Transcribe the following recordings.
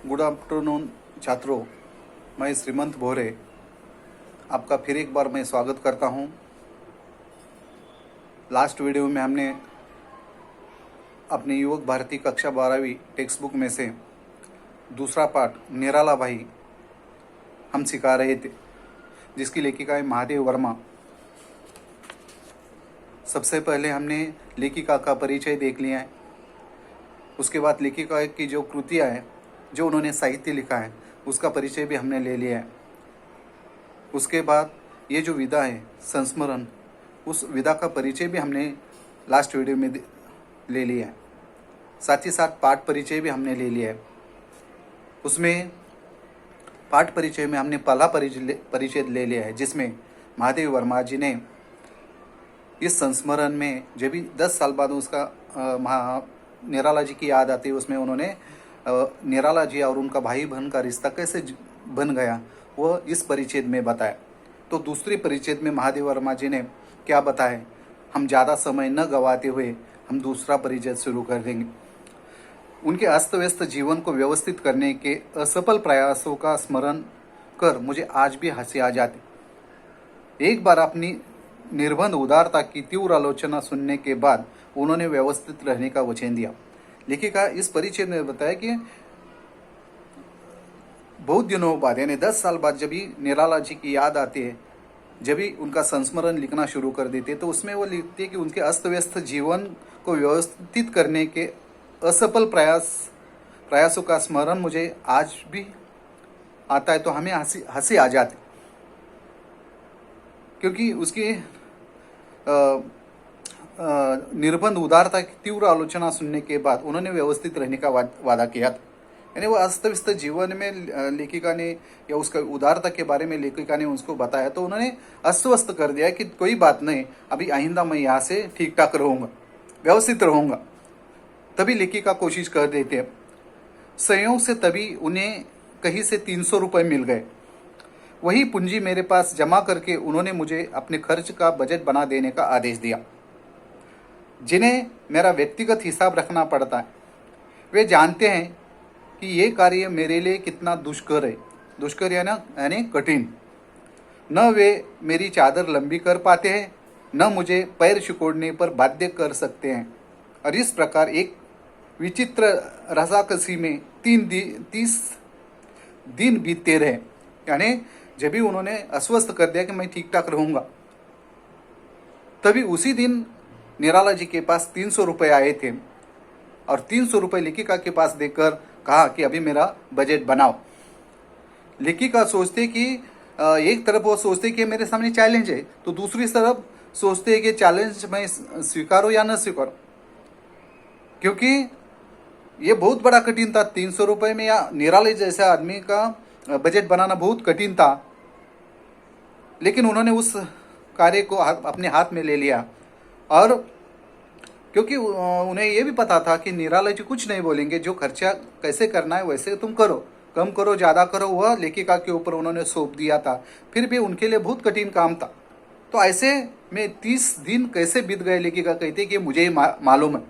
Good afternoon छात्रों, मैं श्रीमंत भोरे आपका फिर एक बार मैं स्वागत करता हूं। लास्ट वीडियो में हमने अपनी युवक भारती कक्षा 12वीं टेक्स्ट बुक में से दूसरा पाठ निराला भाई हम सिखा रहे थे, जिसकी लेखिका है महादेव वर्मा। सबसे पहले हमने लेखिका का परिचय देख लिया है। उसके बाद लेखिका की जो कृतियाँ हैं, जो उन्होंने साहित्य लिखा है, उसका परिचय भी हमने ले लिया है। उसके बाद ये जो विधा है संस्मरण, उस विधा का परिचय भी हमने लास्ट वीडियो में ले लिया है। साथ ही साथ पाठ परिचय भी हमने ले लिया है। उसमें पाठ परिचय में हमने पहला परिचय ले लिया है, जिसमें महादेव वर्मा जी ने इस संस्मरण में जब भी 10 साल बाद उसका निराला जी की याद आती है, उसमें उन्होंने निराला जी और उनका भाई बहन का रिश्ता कैसे बन गया वह इस परिच्छेद में बताया। तो दूसरे परिच्छेद में महादेव वर्मा जी ने क्या बताया, हम ज़्यादा समय न गंवाते हुए हम दूसरा परिच्छेद शुरू कर देंगे। उनके अस्त व्यस्त जीवन को व्यवस्थित करने के असफल प्रयासों का स्मरण कर मुझे आज भी हंसी आ जाती। एक बार अपनी निर्बंध उदारता की तीव्र आलोचना सुनने के बाद उन्होंने व्यवस्थित रहने का वचन दिया। लेखिका इस परिचय में बताया कि बहुत दिनों बाद यानी 10 साल बाद जब भी निराला जी की याद आती है, जब भी उनका संस्मरण लिखना शुरू कर देते, तो उसमें वो लिखते हैं कि उनके अस्त व्यस्त जीवन को व्यवस्थित करने के असफल प्रयासों का स्मरण मुझे आज भी आता है तो हमें हंसी आ जाती, क्योंकि उसकी निर्बंध उदारता की तीव्र आलोचना सुनने के बाद उन्होंने व्यवस्थित रहने का वादा किया था। यानी वो अस्त व्यस्त जीवन में लेखिका ने या उसका उदारता के बारे में लेखिका ने उसको बताया, तो उन्होंने अस्वस्थ कर दिया कि कोई बात नहीं, अभी आइंदा मैं यहाँ से ठीक ठाक रहूँगा, व्यवस्थित रहूँगा। तभी लेखिका कोशिश कर देते हैं। संयोग से तभी उन्हें कहीं से 300 रुपये मिल गए। वही पूंजी मेरे पास जमा करके उन्होंने मुझे अपने खर्च का बजट बना देने का आदेश दिया, जिन्हें मेरा व्यक्तिगत हिसाब रखना पड़ता है। वे जानते हैं कि ये कार्य मेरे लिए कितना दुष्कर है। दुष्कर यानी कठिन। न वे मेरी चादर लंबी कर पाते हैं, न मुझे पैर सिकोड़ने पर बाध्य कर सकते हैं। और इस प्रकार एक विचित्र रसाकसी में 30 दिन बीतते रहे। यानी जब भी उन्होंने अस्वस्थ कर दिया कि मैं ठीक ठाक रहूँगा, तभी उसी दिन निराला जी के पास 300 रुपये आए थे और 300 रुपये लेखिका के पास देकर कहा कि अभी मेरा बजट बनाओ। लेखिका सोचते कि एक तरफ वो सोचते कि मेरे सामने चैलेंज है, तो दूसरी तरफ सोचते हैं कि चैलेंज मैं स्वीकारूं या न स्वीकारूं, क्योंकि ये बहुत बड़ा कठिन था। 300 रुपये में या निराला जैसे आदमी का बजट बनाना बहुत कठिन था, लेकिन उन्होंने उस कार्य को अपने हाथ में ले लिया। और क्योंकि उन्हें ये भी पता था कि निराला जी कुछ नहीं बोलेंगे, जो खर्चा कैसे करना है वैसे तुम करो, कम करो ज़्यादा करो, वह लेखिका के ऊपर उन्होंने सौंप दिया था। फिर भी उनके लिए बहुत कठिन काम था। तो ऐसे में 30 दिन कैसे बीत गए, लेखिका कहते कि मुझे ही मालूम है।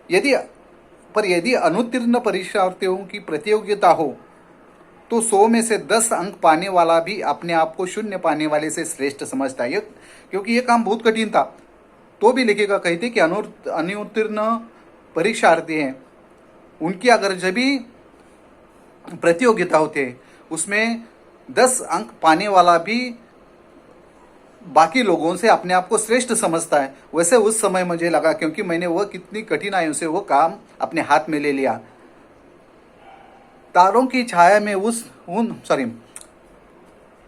यदि अनुत्तीर्ण परीक्षार्थियों की प्रतियोगिता हो तो 100 में से 10 अंक पाने वाला भी अपने आप को 0 पाने वाले से श्रेष्ठ समझता है। क्योंकि ये काम बहुत कठिन था, तो भी लेखिका कहते कि अनुत्तीर्ण परीक्षार्थी हैं, उनकी अगर जब भी प्रतियोगिता होती है उसमें 10 अंक पाने वाला भी बाकी लोगों से अपने आप को श्रेष्ठ समझता है। वैसे उस समय मुझे लगा, क्योंकि मैंने वह कितनी कठिनाइयों से वो काम अपने हाथ में ले लिया। तारों की छाया में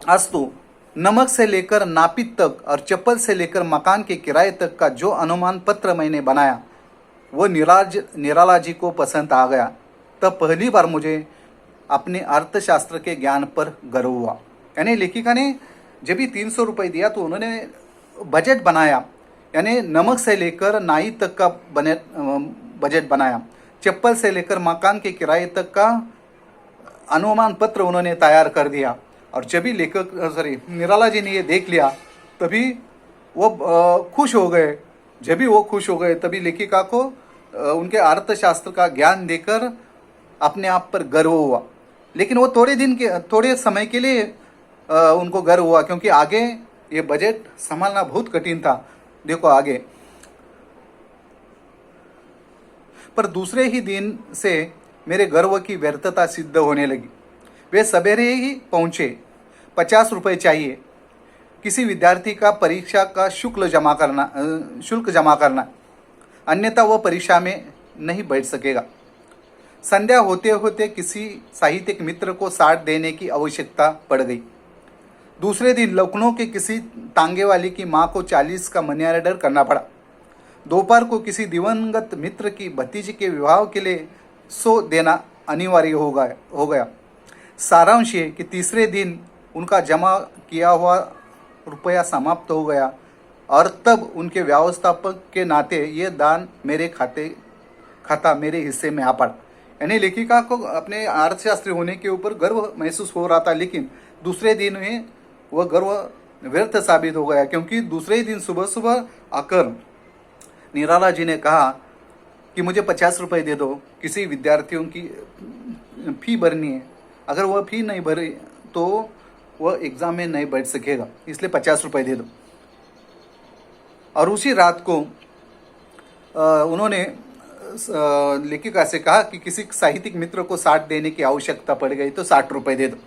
अस्तु नमक से लेकर नापित तक और चप्पल से लेकर मकान के किराए तक का जो अनुमान पत्र मैंने बनाया वो निराला जी को पसंद आ गया। तब पहली बार मुझे अपने अर्थशास्त्र के ज्ञान पर गर्व हुआ। यानी लेखिका ने जब भी 300 रुपये दिया तो उन्होंने बजट बनाया, यानी नमक से लेकर नाई तक का बजट बनाया, चप्पल से लेकर मकान के किराए तक का अनुमान पत्र उन्होंने तैयार कर दिया। और जब भी निराला जी ने ये देख लिया तभी वो खुश हो गए। जब भी वो खुश हो गए तभी लेखिका को उनके अर्थशास्त्र का ज्ञान देकर अपने आप पर गर्व हुआ। लेकिन वो थोड़े समय के लिए उनको गर्व हुआ, क्योंकि आगे ये बजट संभालना बहुत कठिन था। देखो आगे, पर दूसरे ही दिन से मेरे गर्व की व्यर्थता सिद्ध होने लगी। वे सवेरे ही पहुंचे। 50 रुपये चाहिए। किसी विद्यार्थी का परीक्षा का शुल्क जमा करना, अन्यथा वह परीक्षा में नहीं बैठ सकेगा। संध्या होते होते किसी साहित्यिक मित्र को 60 देने की आवश्यकता पड़ गई। दूसरे दिन लखनऊ के किसी तांगे वाली की माँ को 40 का मनी ऑर्डर करना पड़ा। दोपहर को किसी दिवंगत मित्र की भतीजी के विवाह के लिए 100 देना अनिवार्य हो गया। सारांश ये कि तीसरे दिन उनका जमा किया हुआ रुपया समाप्त हो गया, और तब उनके व्यवस्थापक के नाते ये दान मेरे खाता मेरे हिस्से में आ पड़ा। यानी लेखिका को अपने अर्थशास्त्री होने के ऊपर गर्व महसूस हो रहा था, लेकिन दूसरे दिन में वह गर्व व्यर्थ साबित हो गया, क्योंकि दूसरे ही दिन सुबह सुबह आकर निराला जी ने कहा कि मुझे 50 रुपये दे दो, किसी विद्यार्थियों की फी भरनी है। अगर वह फी नहीं भरे तो वह एग्ज़ाम में नहीं बैठ सकेगा, इसलिए 50 रुपये दे दो। और उसी रात को उन्होंने लेखिका से कहा कि किसी साहित्यिक मित्र को 60 देने की आवश्यकता पड़ गई तो 60 रुपये दे दो।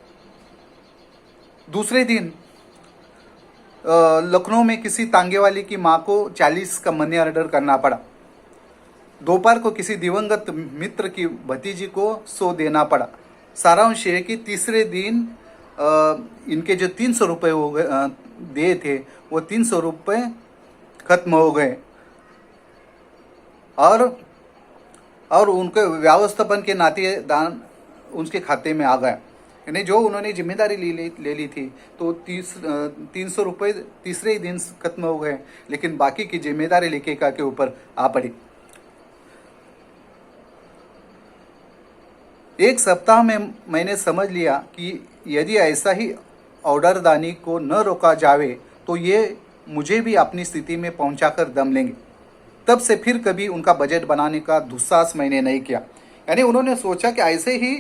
दूसरे दिन लखनऊ में किसी तांगे वाली की माँ को 40 का मनी ऑर्डर करना पड़ा। दोपहर को किसी दिवंगत मित्र की भतीजी को 100 देना पड़ा। सारांश है कि तीसरे दिन इनके जो 300 रुपये हो गए दिए थे, वो 300 रुपये खत्म हो गए, और उनके व्यवस्थापन के नाते दान उनके खाते में आ गया। यानी जो उन्होंने जिम्मेदारी ले ली थी, तो 300 रुपये तीसरे ही दिन खत्म हो गए, लेकिन बाकी की जिम्मेदारी लेखिका के ऊपर आ पड़ी। एक सप्ताह में मैंने समझ लिया कि यदि ऐसा ही ऑर्डरदानी को न रोका जावे तो ये मुझे भी अपनी स्थिति में पहुंचाकर दम लेंगे। तब से फिर कभी उनका बजट बनाने का दुस्साहस मैंने नहीं किया। यानी उन्होंने सोचा कि ऐसे ही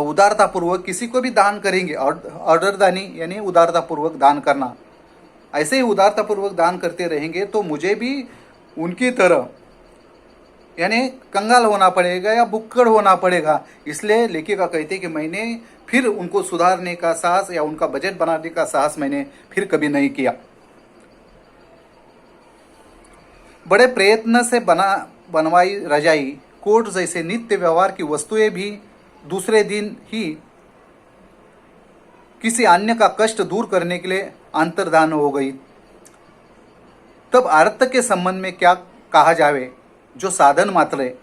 उदारतापूर्वक किसी को भी दान करेंगे। ऑर्डरदानी यानी उदारतापूर्वक दान करना, ऐसे ही उदारतापूर्वक दान करते रहेंगे तो मुझे भी उनकी तरह यानी कंगाल होना पड़ेगा या बुक्कड़ होना पड़ेगा। इसलिए लेखिका कहते कि मैंने फिर उनको सुधारने का साहस या उनका बजट बनाने का साहस मैंने फिर कभी नहीं किया। बड़े प्रयत्न से बनवाई रजाई, कोट जैसे नित्य व्यवहार की वस्तुएं भी दूसरे दिन ही किसी अन्य का कष्ट दूर करने के लिए अंतर्धान हो गई। तब अर्थ के संबंध में क्या कहा जावे, जो साधन मात्र है,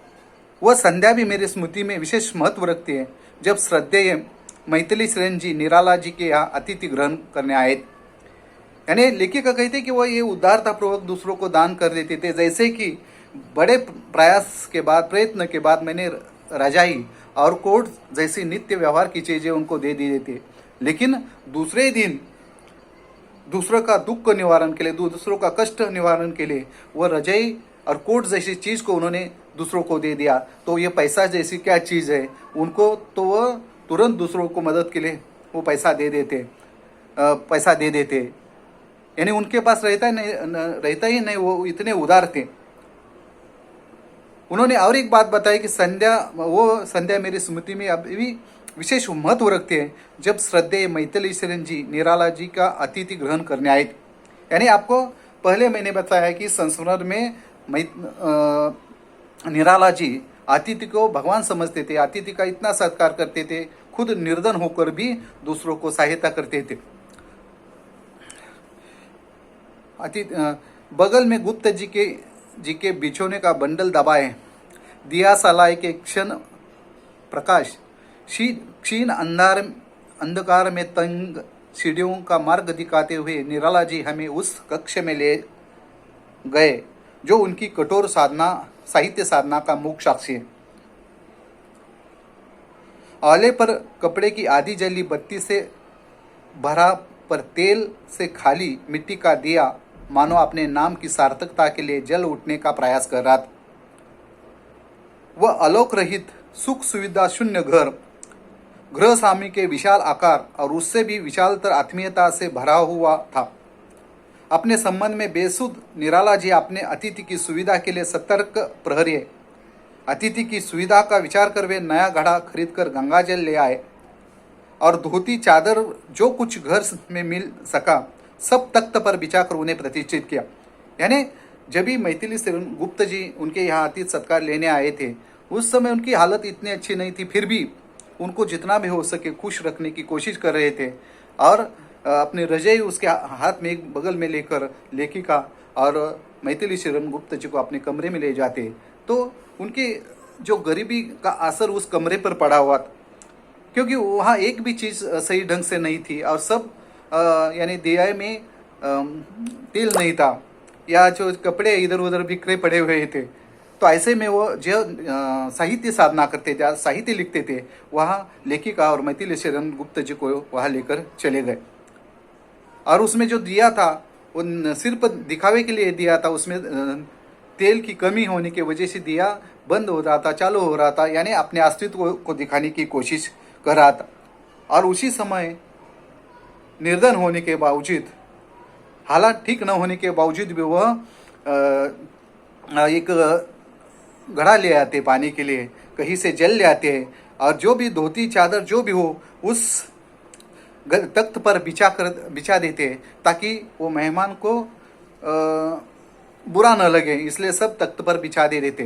वह संध्या भी मेरी स्मृति में विशेष महत्व रखती है। जब श्रद्धेय मैथिली शरण जी निराला जी के यहाँ अतिथि ग्रहण करने आए, यानी लेखिका कहते कि वह ये उदारतापूर्वक दूसरों को दान कर देते थे। जैसे कि बड़े प्रयत्न के बाद मैंने रजाई और कोट जैसी नित्य व्यवहार की चीज़ें उनको दे दी थी, लेकिन दूसरे दिन दूसरों का दुख निवारण के लिए, दूसरों का कष्ट निवारण के लिए वह रजाई और कोट जैसी चीज़ को उन्होंने दूसरों को दे दिया। तो ये पैसा जैसी क्या चीज़ है उनको, तो वह तुरंत दूसरों को मदद के लिए वो पैसा दे देते। यानी उनके पास रहता ही नहीं, वो इतने उदार थे। उन्होंने और एक बात बताई कि संध्या मेरी स्मृति में अभी भी विशेष महत्व रखते हैं। जब श्रद्धेय मैथिली शरण जी निराला जी का अतिथि ग्रहण करने आए थे, यानी आपको पहले मैंने बताया कि संस्मरण में निराला जी अतिथि को भगवान समझते थे, अतिथि का इतना सत्कार करते थे, खुद निर्धन होकर भी दूसरों को सहायता करते थे। बगल में गुप्त जी के बिछोने का बंडल दबाए, दिया सलाए के क्षण प्रकाश, क्षीण अंधकार में तंग सीढ़ियों का मार्ग दिखाते हुए निराला जी हमें उस कक्ष में ले गए जो उनकी कठोर साहित्य साधना का मुख्य साक्षी है। आले पर कपड़े की आधी जली बत्ती से भरा पर तेल से खाली मिट्टी का दिया मानो अपने नाम की सार्थकता के लिए जल उठने का प्रयास कर रहा था। वह आलोक रहित सुख सुविधा शून्य घर, गृह स्वामी के विशाल आकार और उससे भी विशालतर आत्मीयता से भरा हुआ था। अपने संबंध में बेसुध निराला जी अपने अतिथि की सुविधा के लिए सतर्क प्रहरी है। अतिथि की सुविधा का विचार कर वे नया घड़ा खरीद कर गंगा जल ले आए और धोती चादर जो कुछ घर में मिल सका सब तख्त पर बिछाकर उन्हें प्रतिष्ठित किया। यानी जब भी मैथिली से गुप्त जी उनके यहाँ अतिथि सत्कार लेने आए थे, उस समय उनकी हालत इतनी अच्छी नहीं थी, फिर भी उनको जितना भी हो सके खुश रखने की कोशिश कर रहे थे और अपनी रजाई उसके हाथ में एक बगल में लेकर लेखिका और मैथिली शरण गुप्त जी को अपने कमरे में ले जाते, तो उनकी जो गरीबी का असर उस कमरे पर पड़ा हुआ था, क्योंकि वहाँ एक भी चीज़ सही ढंग से नहीं थी और सब यानी दिया में तेल नहीं था या जो कपड़े इधर उधर बिखरे पड़े हुए थे। तो ऐसे में वो जो साहित्य साधना करते थे, साहित्य लिखते थे, वहाँ लेखिका और मैथिली शरण गुप्त जी को वहाँ लेकर चले गए। और उसमें जो दिया था वो सिर्फ दिखावे के लिए दिया था, उसमें तेल की कमी होने की वजह से दिया बंद हो रहा था, चालू हो रहा था, यानी अपने अस्तित्व को दिखाने की कोशिश कर रहा था। और उसी समय निर्धन होने के बावजूद, हालात ठीक न होने के बावजूद भी वह एक घड़ा ले आते पानी के लिए, कहीं से जल ले आते हैं और जो भी धोती चादर जो भी हो उस तख्त पर बिछा देते हैं ताकि वो मेहमान को बुरा न लगे, इसलिए सब तख्त पर बिछा दे देते।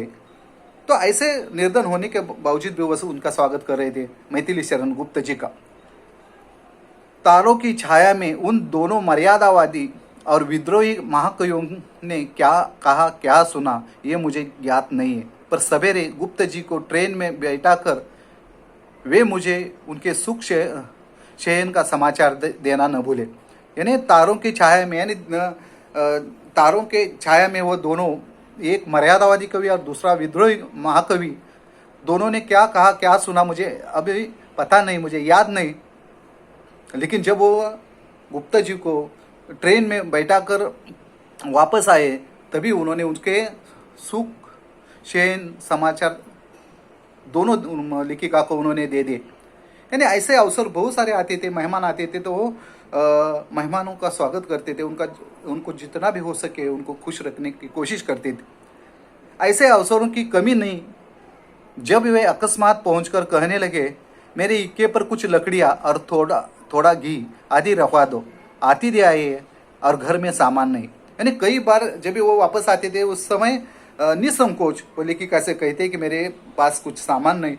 तो ऐसे निर्धन होने के बावजूद भी वह उनका स्वागत कर रहे थे मैथिली शरण गुप्त जी का। तारों की छाया में उन दोनों मर्यादावादी और विद्रोही महाकवियों ने क्या कहा क्या सुना ये मुझे ज्ञात नहीं है, पर सवेरे गुप्त जी को ट्रेन में बैठाकर वे मुझे उनके सुख शयन का समाचार देना न भूले। यानी तारों की छाया में, यानी तारों के छाया में वो दोनों, एक मर्यादावादी कवि और दूसरा विद्रोही महाकवि, दोनों ने क्या कहा क्या सुना मुझे अभी पता नहीं, मुझे याद नहीं। लेकिन जब वो गुप्ता जी को ट्रेन में बैठाकर वापस आए तभी उन्होंने उनके सुख शयन समाचार दोनों लेखिका को उन्होंने दे दिए। यानी ऐसे अवसर बहुत सारे आते थे, मेहमान आते थे तो वो मेहमानों का स्वागत करते थे, उनको जितना भी हो सके उनको खुश रखने की कोशिश करते थे। ऐसे अवसरों की कमी नहीं। जब वे अकस्मात पहुंचकर कहने लगे, मेरे इक्के पर कुछ लकड़ियाँ और थोड़ा घी आदि रखवा दो, आती दे आए और घर में सामान नहीं। यानी कई बार जब वो वापस आते थे उस समय निसंकोच वो लेखिका से कहते कि मेरे पास कुछ सामान नहीं,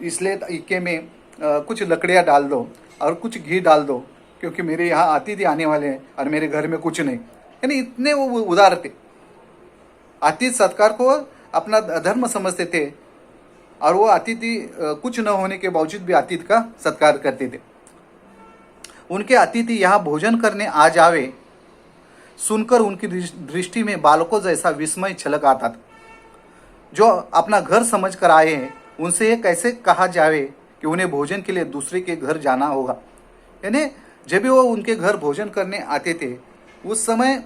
इसलिए इक्के में कुछ लकड़ियाँ डाल दो और कुछ घी डाल दो, क्योंकि मेरे यहाँ अतिथि आने वाले हैं और मेरे घर में कुछ नहीं। यानी इतने वो उदार थे, अतिथि सत्कार को अपना धर्म समझते थे और वो अतिथि कुछ न होने के बावजूद भी अतिथि का सत्कार करते थे। उनके अतिथि यहाँ भोजन करने आ जावे सुनकर उनकी दृष्टि में बालकों जैसा विस्मय छलक आता था। जो अपना घर समझ कर आए हैं उनसे ये कैसे कहा जावे कि उन्हें भोजन के लिए दूसरे के घर जाना होगा। यानी जब भी वो उनके घर भोजन करने आते थे उस समय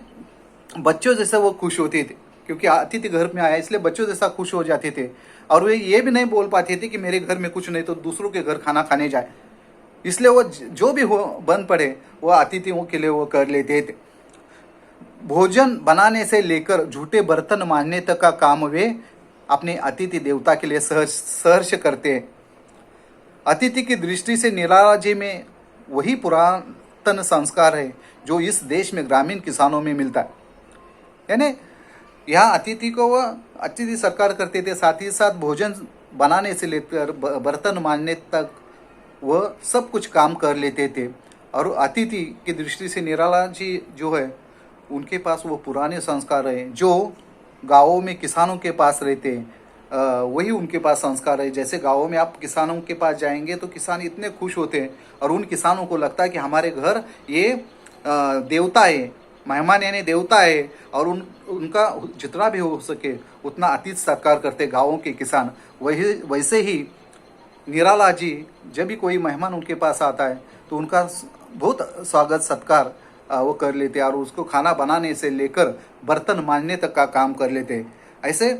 बच्चों जैसे वो खुश होते थे, क्योंकि अतिथि घर में आया इसलिए बच्चों जैसा खुश हो जाते थे। और वे ये भी नहीं बोल पाते थे कि मेरे घर में कुछ नहीं तो दूसरों के घर खाना खाने जाए, इसलिए वो जो भी हो बन पड़े वो अतिथियों के लिए वो कर लेते थे। भोजन बनाने से लेकर झूठे बर्तन मांजने तक का काम वे अपने अतिथि देवता के लिए सहर्ष करते हैं। अतिथि की दृष्टि से निराला जी में वही पुरातन संस्कार है जो इस देश में ग्रामीण किसानों में मिलता है। यानी यहाँ अतिथि को वह अतिथि सत्कार करते थे, साथ ही साथ भोजन बनाने से लेकर बर्तन मांजने तक वह सब कुछ काम कर लेते थे। और अतिथि की दृष्टि से निराला जी जो है उनके पास वो पुराने संस्कार है जो गाँवों में किसानों के पास रहते हैं, वही उनके पास संस्कार है। जैसे गाँवों में आप किसानों के पास जाएंगे तो किसान इतने खुश होते हैं और उन किसानों को लगता है कि हमारे घर ये देवता है, मेहमान यानी देवता है, और उनका जितना भी हो सके उतना अतिथि सत्कार करते गाँवों के किसान। वैसे ही निराला जी जब भी कोई मेहमान उनके पास आता है तो उनका बहुत स्वागत सत्कार वो कर लेते और उसको खाना बनाने से लेकर बर्तन मांजने तक का काम कर लेते। ऐसे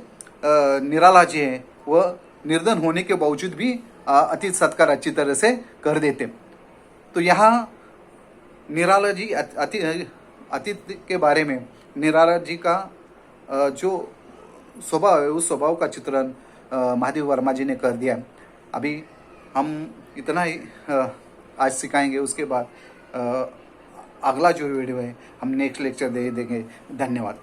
निराला जी हैं वह निर्धन होने के बावजूद भी अतिथि सत्कार अच्छी तरह से कर देते। तो यहाँ निराला जी अतिथि के बारे में निराला जी का जो स्वभाव है उस स्वभाव का चित्रण महादेव वर्मा जी ने कर दिया। अभी हम इतना ही आज सिखाएंगे, उसके बाद अगला जो वीडियो है हम नेक्स्ट लेक्चर दे देंगे। धन्यवाद।